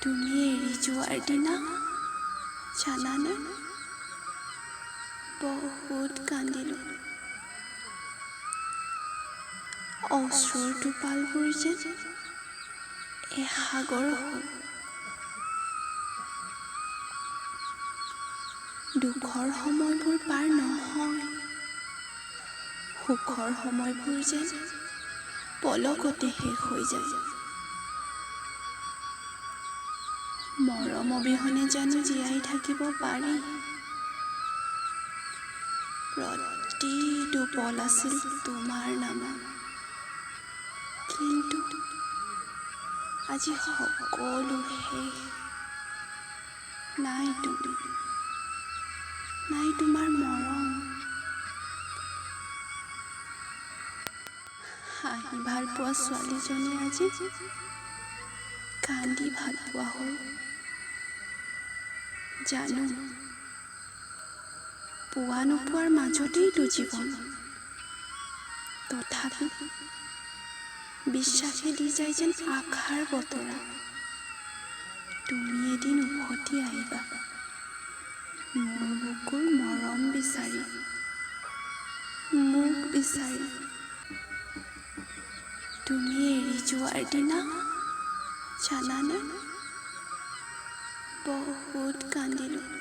তুমি এৰি যোৱাৰ দিনা জানানে বহুত কান্দিলোঁ। অশ্ৰুৰ টোপালবোৰ যেন সাগৰ হ'ল। দুখৰ সময়বোৰ পাৰ নহয়, সুখৰ সময়বোৰ যেন পলকতে শেষ হৈ যায়। মৰম অবিহনে জানো জীয়াই থাকিব পাৰি? প্ৰতিটো পল আছিল তোমাৰ নামত, কিন্তু আজি সকলো শেষ। নাই তুমি, নাই তোমাৰ মৰম। হাঁহি ভাল পোৱা ছোৱালীজনী আজি কান্দি ভাল পোৱা হ'ল। জানো, পোৱা নোপোৱাৰ মাজতেইতো জীৱন। তথাপি বিশ্বাসে দি যায় যেন আশাৰ বতৰা। তুমি এদিন উভতি আহিবা, মোৰ বুকুৰ মৰম বিচাৰি, মোক বিচাৰি। তুমি এৰি যোৱাৰ দিনা জানানে বহুত কান্দিলোঁ।